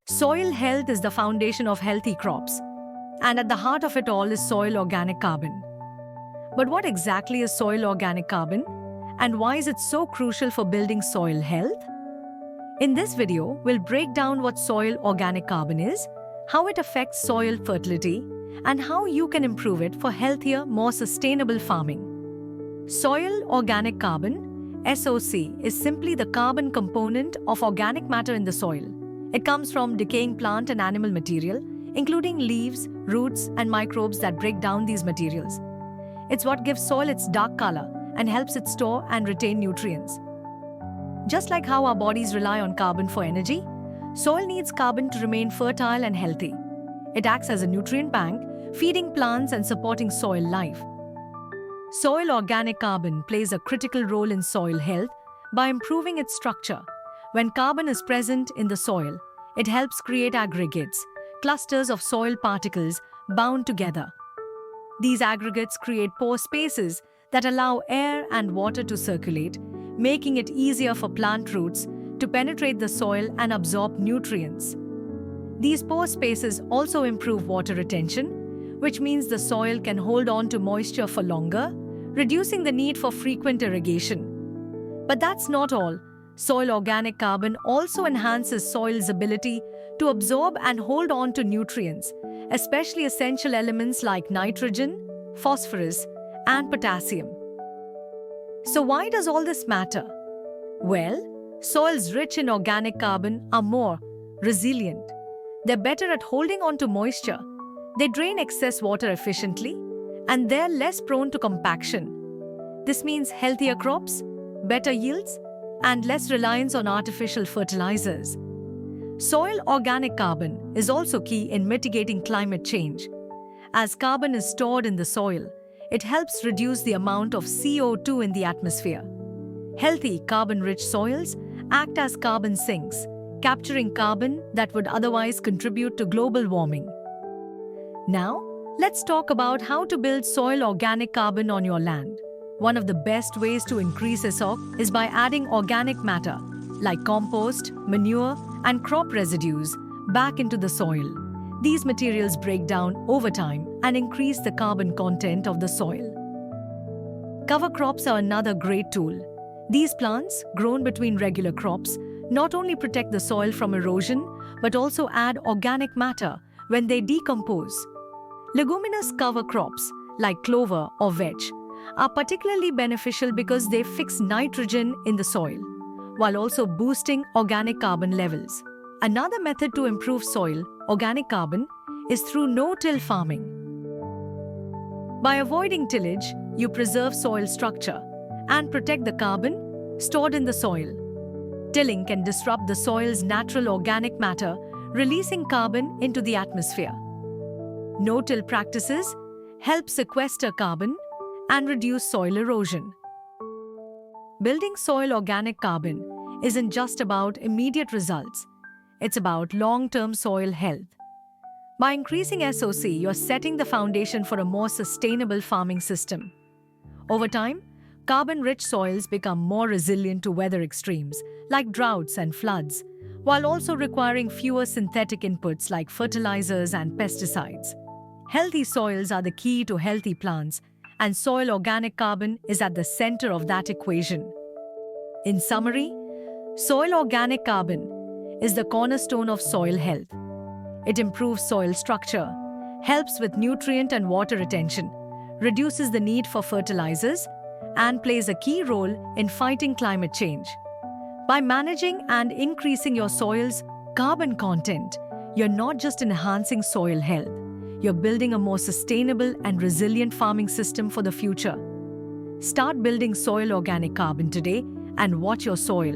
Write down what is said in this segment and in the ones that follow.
Soil health is the foundation of healthy crops, and at the heart of it all is soil organic carbon. But what exactly is soil organic carbon, and why is it so crucial for building soil health? In this video, we'll break down what soil organic carbon is, how it affects soil fertility, and how you can improve it for healthier, more sustainable farming. Soil organic carbon, SOC, is simply the carbon component of organic matter in the soil. It comes from decaying plant and animal material, including leaves, roots, and microbes that break down these materials. It's what gives soil its dark color and helps it store and retain nutrients. Just like how our bodies rely on carbon for energy, soil needs carbon to remain fertile and healthy. It acts as a nutrient bank, feeding plants and supporting soil life. Soil organic carbon plays a critical role in soil health by improving its structure. When carbon is present in the soil, it helps create aggregates, clusters of soil particles bound together. These aggregates create pore spaces that allow air and water to circulate, making it easier for plant roots to penetrate the soil and absorb nutrients. These pore spaces also improve water retention, which means the soil can hold on to moisture for longer, reducing the need for frequent irrigation. But that's not all. Soil organic carbon also enhances soil's ability to absorb and hold on to nutrients, especially essential elements like nitrogen, phosphorus, and potassium. So why does all this matter? Well, soils rich in organic carbon are more resilient. They're better at holding on to moisture. They drain excess water efficiently, and they're less prone to compaction. This means healthier crops, better yields, and less reliance on artificial fertilizers. Soil organic carbon is also key in mitigating climate change. As carbon is stored in the soil, it helps reduce the amount of CO2 in the atmosphere. Healthy, carbon-rich soils act as carbon sinks, capturing carbon that would otherwise contribute to global warming. Now, let's talk about how to build soil organic carbon on your land. One of the best ways to increase SOC is by adding organic matter, like compost, manure, and crop residues, back into the soil. These materials break down over time and increase the carbon content of the soil. Cover crops are another great tool. These plants, grown between regular crops, not only protect the soil from erosion, but also add organic matter when they decompose. Leguminous cover crops, like clover or vetch, are particularly beneficial because they fix nitrogen in the soil, while also boosting organic carbon levels. Another method to improve soil organic carbon is through no-till farming. By avoiding tillage, you preserve soil structure and protect the carbon stored in the soil. Tilling can disrupt the soil's natural organic matter, releasing carbon into the atmosphere. No-till practices help sequester carbon and reduce soil erosion. Building soil organic carbon isn't just about immediate results. It's about long-term soil health. By increasing SOC, you're setting the foundation for a more sustainable farming system. Over time, carbon-rich soils become more resilient to weather extremes, like droughts and floods, while also requiring fewer synthetic inputs like fertilizers and pesticides. Healthy soils are the key to healthy plants, and soil organic carbon is at the center of that equation. In summary, soil organic carbon is the cornerstone of soil health. It improves soil structure, helps with nutrient and water retention, reduces the need for fertilizers, and plays a key role in fighting climate change. By managing and increasing your soil's carbon content, you're not just enhancing soil health, you're building a more sustainable and resilient farming system for the future. Start building soil organic carbon today and watch your soil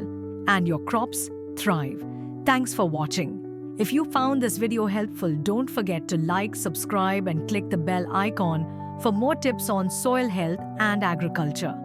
and your crops thrive. Thanks for watching. If you found this video helpful, don't forget to like, subscribe, and click the bell icon for more tips on soil health and agriculture.